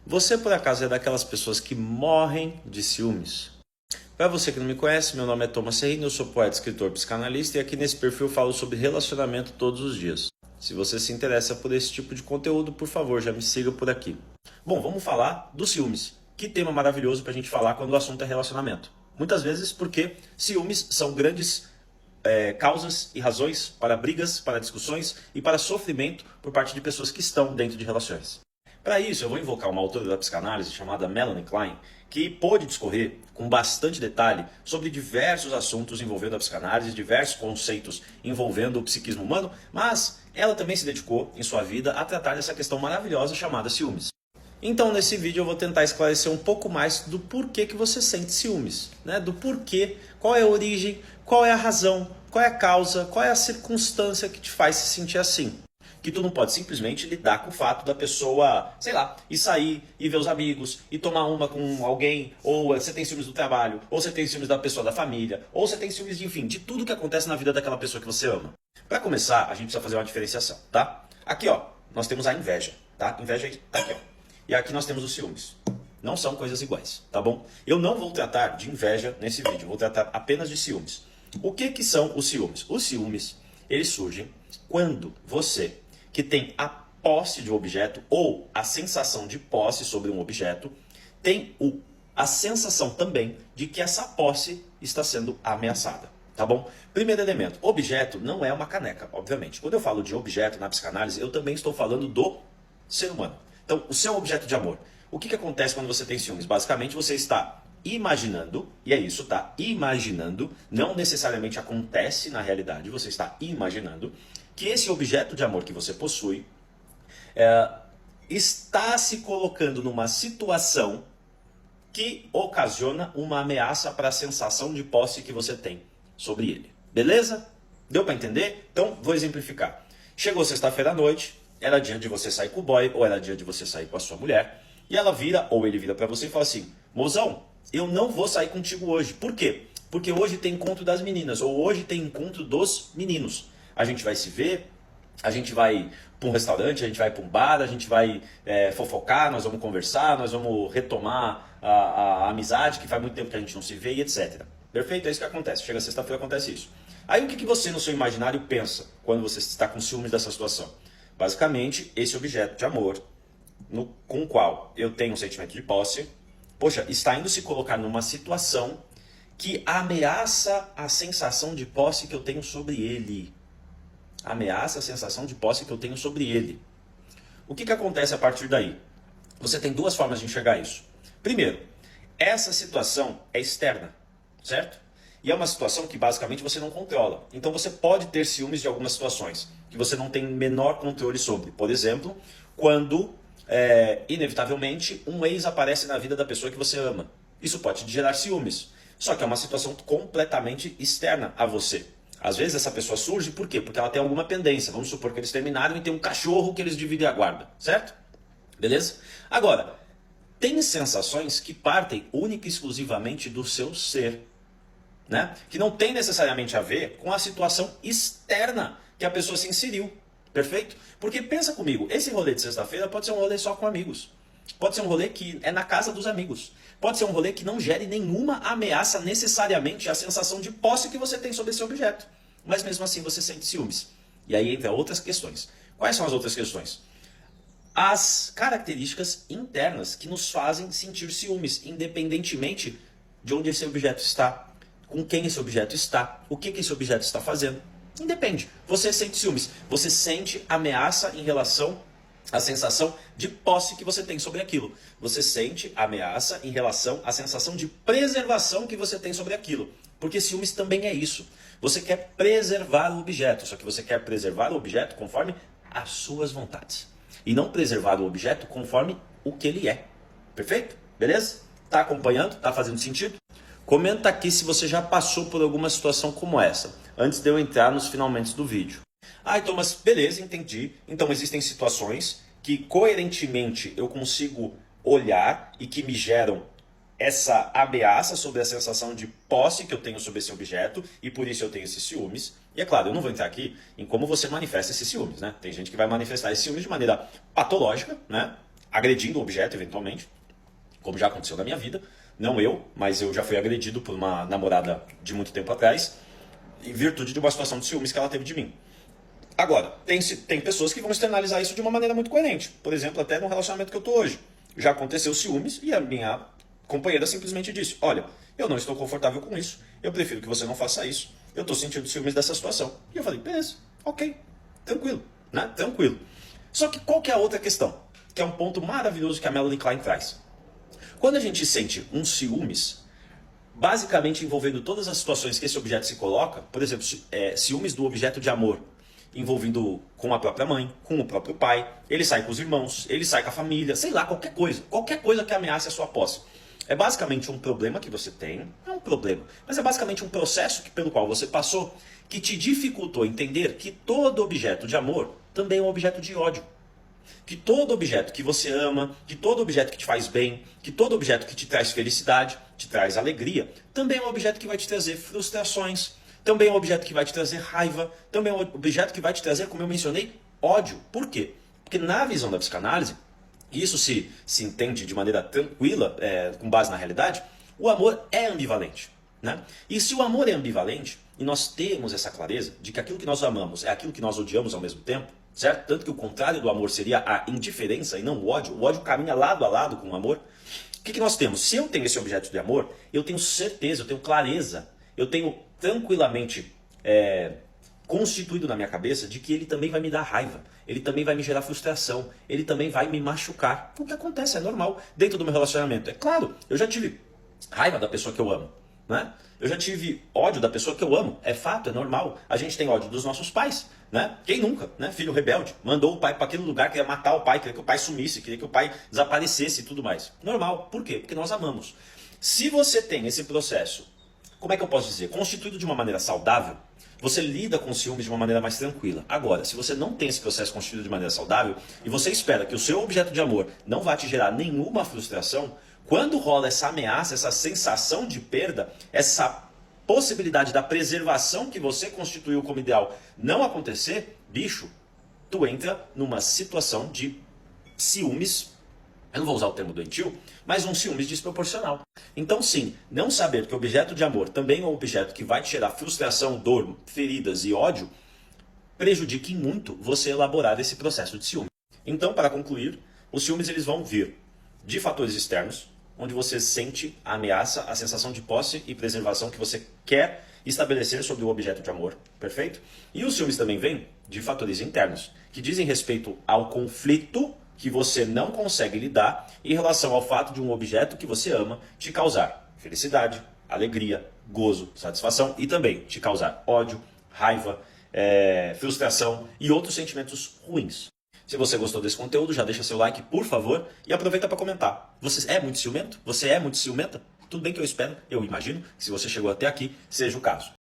Você por acaso é daquelas pessoas que morrem de ciúmes? Para você que não me conhece, meu nome é Thomas Serrini, eu sou poeta, escritor, psicanalista e aqui nesse perfil eu falo sobre relacionamento todos os dias. Se você se interessa por esse tipo de conteúdo, por favor, já me siga por aqui. Bom, vamos falar dos ciúmes. Que tema maravilhoso para a gente falar quando o assunto é relacionamento. Muitas vezes porque ciúmes são grandes causas e razões para brigas, para discussões e para sofrimento por parte de pessoas que estão dentro de relações. Para isso, eu vou invocar uma autora da psicanálise chamada Melanie Klein, que pôde discorrer com bastante detalhe sobre diversos assuntos envolvendo a psicanálise, diversos conceitos envolvendo o psiquismo humano, mas ela também se dedicou em sua vida a tratar dessa questão maravilhosa chamada ciúmes. Então, nesse vídeo eu vou tentar esclarecer um pouco mais do porquê que você sente ciúmes, né? Do porquê, qual é a origem, qual é a razão, qual é a causa, qual é a circunstância que te faz se sentir assim. Que tu não pode simplesmente lidar com o fato da pessoa, sei lá, ir sair, ir ver os amigos, e tomar uma com alguém, ou você tem ciúmes do trabalho, ou você tem ciúmes da pessoa da família, ou você tem ciúmes, enfim, de tudo que acontece na vida daquela pessoa que você ama. Para começar, a gente precisa fazer uma diferenciação, tá? Aqui, ó, nós temos a inveja, tá? Inveja tá aqui, ó. E aqui nós temos os ciúmes. Não são coisas iguais, tá bom? Eu não vou tratar de inveja nesse vídeo, vou tratar apenas de ciúmes. O que são os ciúmes? Os ciúmes, eles surgem quando você, que tem a posse de um objeto ou a sensação de posse sobre um objeto, tem a sensação também de que essa posse está sendo ameaçada, tá bom? Primeiro elemento, objeto não é uma caneca, obviamente. Quando eu falo de objeto na psicanálise, eu também estou falando do ser humano. Então, o seu objeto de amor. O que acontece quando você tem ciúmes? Basicamente, você está imaginando, e é isso, tá? Imaginando, não necessariamente acontece na realidade, você está imaginando que esse objeto de amor que você possui está se colocando numa situação que ocasiona uma ameaça para a sensação de posse que você tem sobre ele. Beleza? Deu para entender? Então, vou exemplificar. Chegou sexta-feira à noite, era dia de você sair com o boy, ou era dia de você sair com a sua mulher, e ela vira, ou ele vira para você e fala assim: mozão, eu não vou sair contigo hoje. Por quê? Porque hoje tem encontro das meninas, ou hoje tem encontro dos meninos. A gente vai se ver, a gente vai para um restaurante, a gente vai para um bar, a gente vai fofocar, nós vamos conversar, nós vamos retomar a amizade, que faz muito tempo que a gente não se vê, e etc. Perfeito? É isso que acontece. Chega sexta-feira, acontece isso. Aí o que você no seu imaginário pensa quando você está com ciúmes dessa situação? Basicamente, esse objeto de amor, com o qual eu tenho um sentimento de posse, poxa, está indo se colocar numa situação que ameaça a sensação de posse que eu tenho sobre ele. Ameaça a sensação de posse que eu tenho sobre ele. O que acontece a partir daí? Você tem duas formas de enxergar isso. Primeiro, essa situação é externa, certo? E é uma situação que basicamente você não controla. Então você pode ter ciúmes de algumas situações que você não tem menor controle sobre. Por exemplo, quando, inevitavelmente, um ex aparece na vida da pessoa que você ama. Isso pode te gerar ciúmes. Só que é uma situação completamente externa a você. Às vezes essa pessoa surge, por quê? Porque ela tem alguma pendência. Vamos supor que eles terminaram e tem um cachorro que eles dividem a guarda, certo? Beleza? Agora, tem sensações que partem única e exclusivamente do seu ser, né? Que não tem necessariamente a ver com a situação externa que a pessoa se inseriu, perfeito? Porque pensa comigo, esse rolê de sexta-feira pode ser um rolê só com amigos, pode ser um rolê que é na casa dos amigos, pode ser um rolê que não gere nenhuma ameaça necessariamente à sensação de posse que você tem sobre esse objeto, mas mesmo assim você sente ciúmes. E aí entra outras questões. Quais são as outras questões? As características internas que nos fazem sentir ciúmes, independentemente de onde esse objeto está, com quem esse objeto está, o que esse objeto está fazendo. Independe. Você sente ciúmes. Você sente ameaça em relação à sensação de posse que você tem sobre aquilo. Você sente ameaça em relação à sensação de preservação que você tem sobre aquilo. Porque ciúmes também é isso. Você quer preservar o objeto, só que você quer preservar o objeto conforme as suas vontades. E não preservar o objeto conforme o que ele é. Perfeito? Beleza? Tá acompanhando? Tá fazendo sentido? Comenta aqui se você já passou por alguma situação como essa, antes de eu entrar nos finalmente do vídeo. Ah, então, mas beleza, entendi. Então existem situações que coerentemente eu consigo olhar e que me geram essa ameaça sobre a sensação de posse que eu tenho sobre esse objeto e por isso eu tenho esses ciúmes. E é claro, eu não vou entrar aqui em como você manifesta esses ciúmes, né? Tem gente que vai manifestar esses ciúmes de maneira patológica, né? agredindo o objeto eventualmente, como já aconteceu na minha vida. Não eu, mas eu já fui agredido por uma namorada de muito tempo atrás, em virtude de uma situação de ciúmes que ela teve de mim. Agora, tem pessoas que vão externalizar isso de uma maneira muito coerente. Por exemplo, até no relacionamento que eu estou hoje. Já aconteceu ciúmes e a minha companheira simplesmente disse: olha, eu não estou confortável com isso, eu prefiro que você não faça isso, eu estou sentindo ciúmes dessa situação. E eu falei: beleza, ok, tranquilo, né? Tranquilo. Só que qual que é a outra questão? Que é um ponto maravilhoso que a Melanie Klein traz. Quando a gente sente um ciúmes, basicamente envolvendo todas as situações que esse objeto se coloca, por exemplo, ciúmes do objeto de amor, envolvendo com a própria mãe, com o próprio pai, ele sai com os irmãos, ele sai com a família, sei lá, qualquer coisa que ameace a sua posse. É basicamente um problema que você tem, não é um problema, mas é basicamente um processo pelo qual você passou, que te dificultou entender que todo objeto de amor também é um objeto de ódio. Que todo objeto que você ama, que todo objeto que te faz bem, que todo objeto que te traz felicidade, te traz alegria, também é um objeto que vai te trazer frustrações, também é um objeto que vai te trazer raiva, também é um objeto que vai te trazer, como eu mencionei, ódio. Por quê? Porque na visão da psicanálise, e isso se entende de maneira tranquila, com base na realidade, o amor é ambivalente. Né? E se o amor é ambivalente, e nós temos essa clareza de que aquilo que nós amamos é aquilo que nós odiamos ao mesmo tempo, certo? Tanto que o contrário do amor seria a indiferença e não o ódio caminha lado a lado com o amor. O que nós temos? Se eu tenho esse objeto de amor, eu tenho certeza, eu tenho clareza, eu tenho tranquilamente constituído na minha cabeça de que ele também vai me dar raiva, ele também vai me gerar frustração, ele também vai me machucar. O que acontece, é normal dentro do meu relacionamento. É claro, eu já tive raiva da pessoa que eu amo, né? Eu já tive ódio da pessoa que eu amo, é fato, é normal. A gente tem ódio dos nossos pais, né? Quem nunca, né? Filho rebelde, mandou o pai para aquele lugar, queria matar o pai, queria que o pai sumisse, queria que o pai desaparecesse e tudo mais. Normal, por quê? Porque nós amamos. Se você tem esse processo, como é que eu posso dizer? Constituído de uma maneira saudável, você lida com ciúmes de uma maneira mais tranquila. Agora, se você não tem esse processo constituído de maneira saudável e você espera que o seu objeto de amor não vá te gerar nenhuma frustração, quando rola essa ameaça, essa sensação de perda, essa possibilidade da preservação que você constituiu como ideal não acontecer, bicho, tu entra numa situação de ciúmes. Eu não vou usar o termo doentio, mas um ciúmes desproporcional. Então sim, não saber que o objeto de amor também é um objeto que vai te gerar frustração, dor, feridas e ódio, prejudica em muito você elaborar esse processo de ciúme. Então, para concluir, os ciúmes eles vão vir de fatores externos, onde você sente a ameaça, a sensação de posse e preservação que você quer estabelecer sobre o objeto de amor, perfeito? E os ciúmes também vêm de fatores internos, que dizem respeito ao conflito que você não consegue lidar em relação ao fato de um objeto que você ama te causar felicidade, alegria, gozo, satisfação e também te causar ódio, raiva, frustração e outros sentimentos ruins. Se você gostou desse conteúdo, já deixa seu like, por favor, e aproveita para comentar. Você é muito ciumento? Você é muito ciumenta? Tudo bem que eu espero, eu imagino, que se você chegou até aqui, seja o caso.